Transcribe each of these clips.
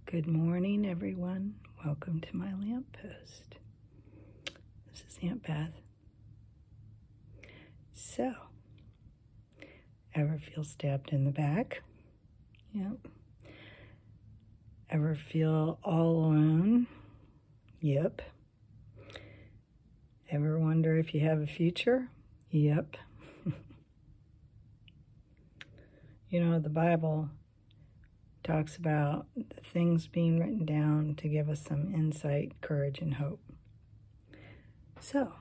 Good morning, everyone. Welcome to my lamppost. This is Aunt Beth. So, ever feel stabbed in the back? Yep. Ever feel all alone? Yep. Ever wonder if you have a future? Yep. You know, the Bible talks about the things being written down to give us some insight, courage, and hope. So,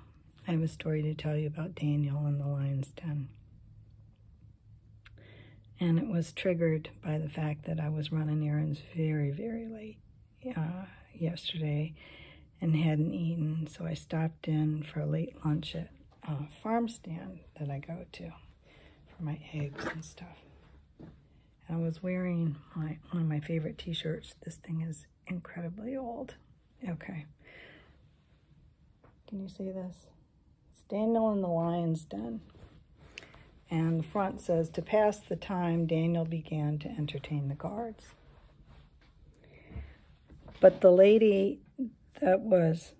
I have a story to tell you about Daniel in the lion's den. And it was triggered by the fact that I was running errands very, very late yesterday and hadn't eaten. So I stopped in for a late lunch at a farm stand that I go to for my eggs and stuff. I was wearing one of my favorite t-shirts. This thing is incredibly old. Okay. Can you see this? It's Daniel in the lion's den. And the front says, to pass the time, Daniel began to entertain the guards. But the lady that was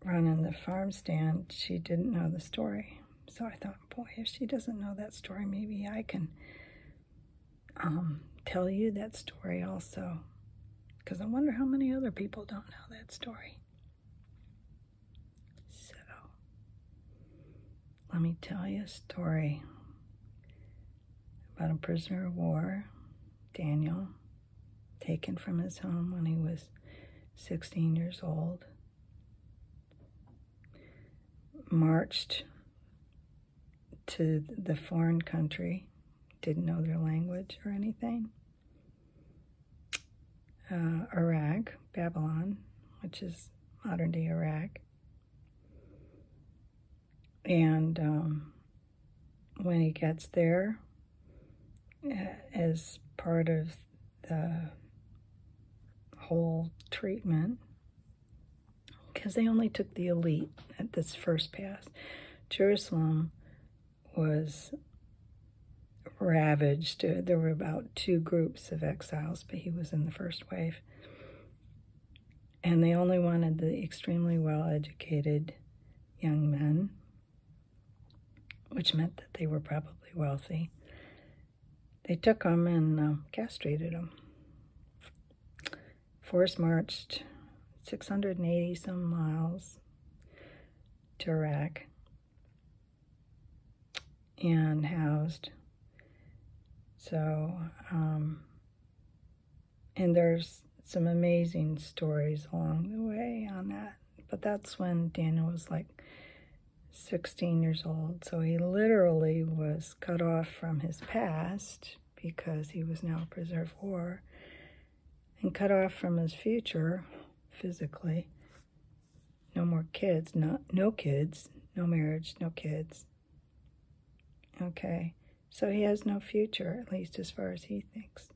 running the farm stand, she didn't know the story. So I thought, boy, if she doesn't know that story, maybe I can tell you that story also. Because I wonder how many other people don't know that story. So, let me tell you a story about a prisoner of war, Daniel, taken from his home when he was 16 years old, marched to the foreign country, didn't know their language or anything. Iraq, Babylon, which is modern-day Iraq. And when he gets there, as part of the whole treatment, because they only took the elite at this first pass, Jerusalem was ravaged. There were about 2 groups of exiles, but he was in the first wave. And they only wanted the extremely well-educated young men, which meant that they were probably wealthy. They took them and castrated them. Force marched 680 some miles to Iraq and housed. So, and there's some amazing stories along the way on that. But that's when Daniel was like 16 years old. So he literally was cut off from his past because he was now a prisoner of war, and cut off from his future physically. No more kids, no kids, no marriage, no kids. Okay, so he has no future, at least as far as he thinks.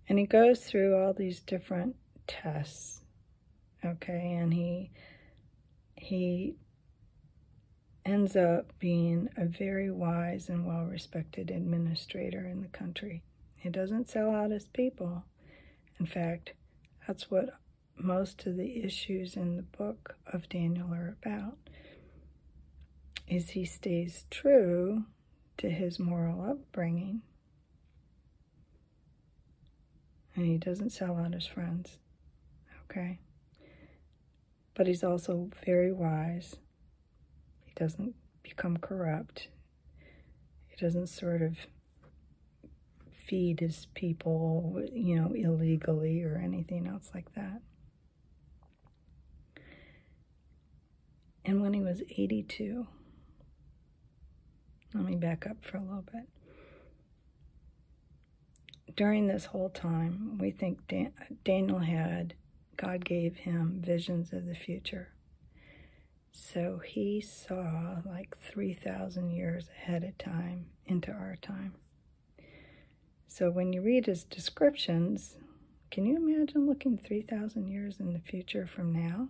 And he goes through all these different tests, okay, and he ends up being a very wise and well-respected administrator in the country. He doesn't sell out his people. In fact, that's what most of the issues in the book of Daniel are about. Is he stays true to his moral upbringing, and he doesn't sell out his friends, okay? But he's also very wise. He doesn't become corrupt. He doesn't sort of feed his people, you know, illegally or anything else like that. And when he was 82, let me back up for a little bit. During this whole time, we think Daniel God gave him visions of the future. So he saw like 3,000 years ahead of time into our time. So when you read his descriptions, can you imagine looking 3,000 years in the future from now,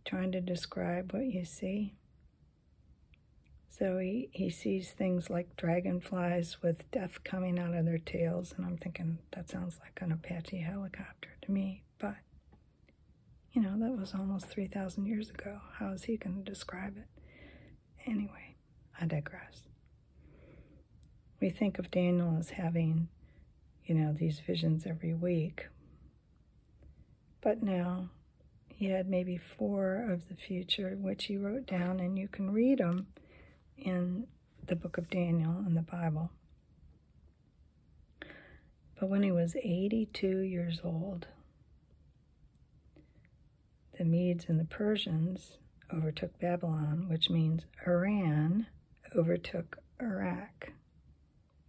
trying to describe what you see? So he sees things like dragonflies with death coming out of their tails, and I'm thinking, that sounds like an Apache helicopter to me. But, you know, that was almost 3,000 years ago. How is he going to describe it? Anyway, I digress. We think of Daniel as having, you know, these visions every week. But now he had maybe 4 of the future, which he wrote down, and you can read them in the book of Daniel in the Bible. But when he was 82 years old, the Medes and the Persians overtook Babylon, which means Iran overtook Iraq.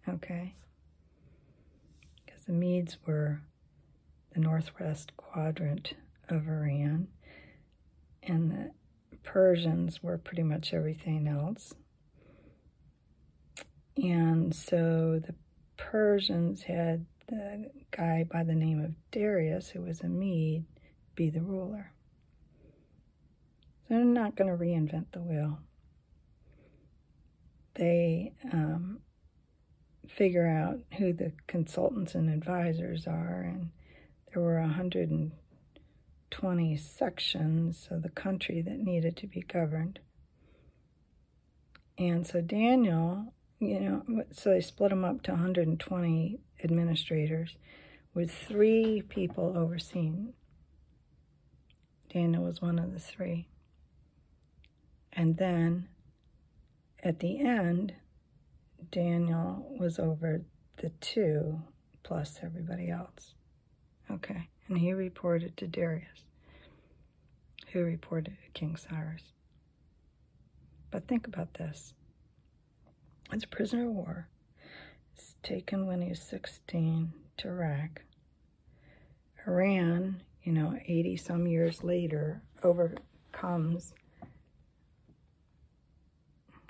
Okay? Because the Medes were the northwest quadrant of Iran, and the Persians were pretty much everything else. And so the Persians had the guy by the name of Darius, who was a Mede, be the ruler. So they're not going to reinvent the wheel. They figure out who the consultants and advisors are, and there were 120 sections of the country that needed to be governed. And so Daniel, you know, so they split them up to 120 administrators with 3 people overseeing. Daniel was one of the 3. And then at the end, Daniel was over the 2 plus everybody else. Okay, and he reported to Darius, who reported to King Cyrus. But think about this. As a prisoner of war, he's taken when he was 16 to Iraq. Iran, you know, 80-some years later, overcomes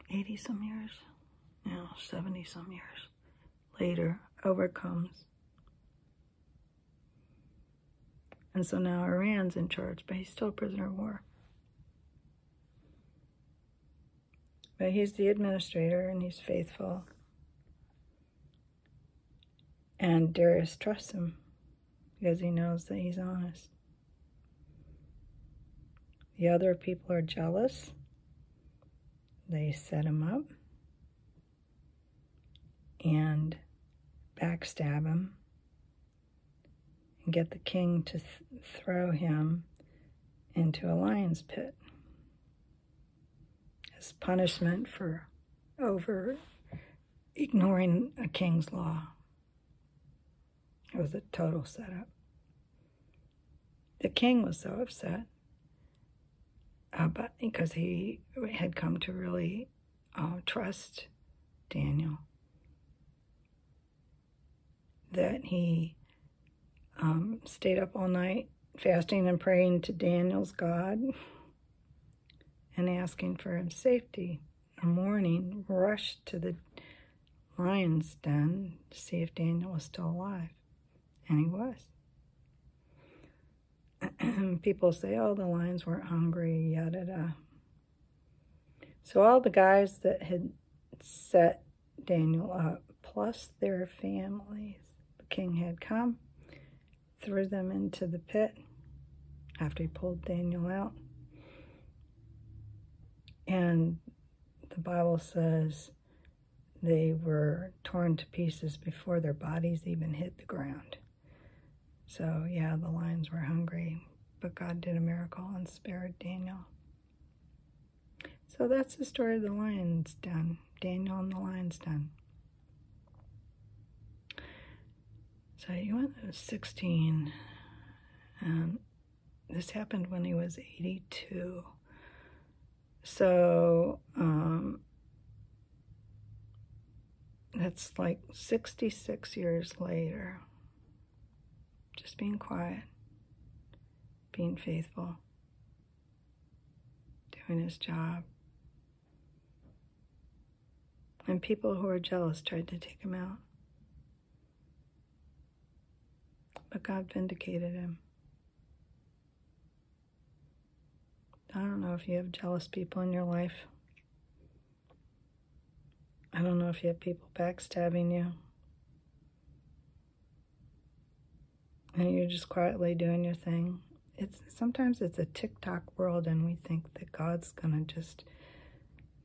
80-some years? No, 70-some years later, overcomes. And so now Iran's in charge, but he's still a prisoner of war. But he's the administrator, and he's faithful. And Darius trusts him because he knows that he's honest. The other people are jealous. They set him up and backstab him and get the king to throw him into a lion's pit as punishment for ignoring a king's law. It was a total setup. The king was so upset because he had come to really trust Daniel, that he stayed up all night fasting and praying to Daniel's God and asking for his safety. In the morning, rushed to the lion's den to see if Daniel was still alive. And he was. People say, oh, the lions weren't hungry, yada. So all the guys that had set Daniel up, plus their families, the king had come, threw them into the pit after he pulled Daniel out. And the Bible says they were torn to pieces before their bodies even hit the ground. So, yeah, the lions were hungry, but God did a miracle and spared Daniel. So that's the story of the lion's den, Daniel and the lion's den. So he went to 16, and this happened when he was 82. So that's like 66 years later. Just being quiet, being faithful, doing his job. And people who were jealous tried to take him out. But God vindicated him. I don't know if you have jealous people in your life. I don't know if you have people backstabbing you. And you're just quietly doing your thing. Sometimes it's a TikTok world and we think that God's going to just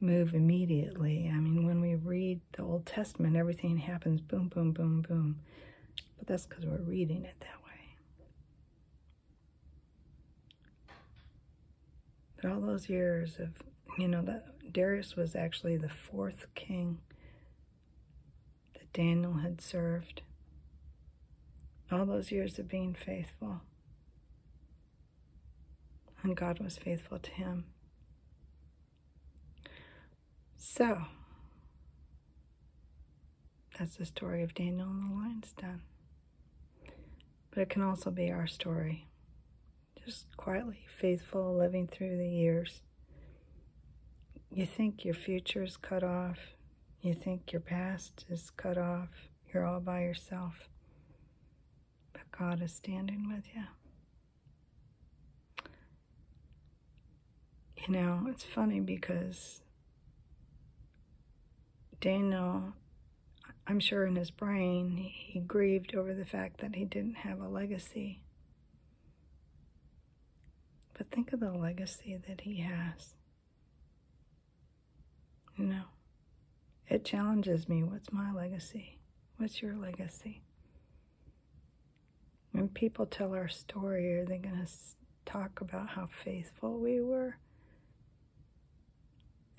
move immediately. I mean, when we read the Old Testament, everything happens boom, boom, boom, boom. But that's because we're reading it that way. But all those years of, Darius was actually the 4th king that Daniel had served. All those years of being faithful. And God was faithful to him. So, that's the story of Daniel and the lion's den. But it can also be our story. Just quietly faithful, living through the years. You think your future is cut off. You think your past is cut off. You're all by yourself. But God is standing with you. It's funny because Daniel, I'm sure in his brain, he grieved over the fact that he didn't have a legacy. But think of the legacy that he has. It challenges me. What's my legacy? What's your legacy? When people tell our story, are they going to talk about how faithful we were?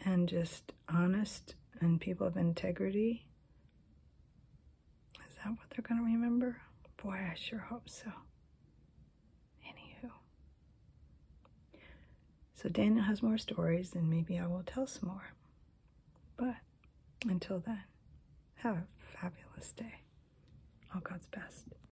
And just honest and people of integrity? Is that what they're going to remember? Boy, I sure hope so. Anywho. So Daniel has more stories, and maybe I will tell some more. But until then, have a fabulous day. All God's best.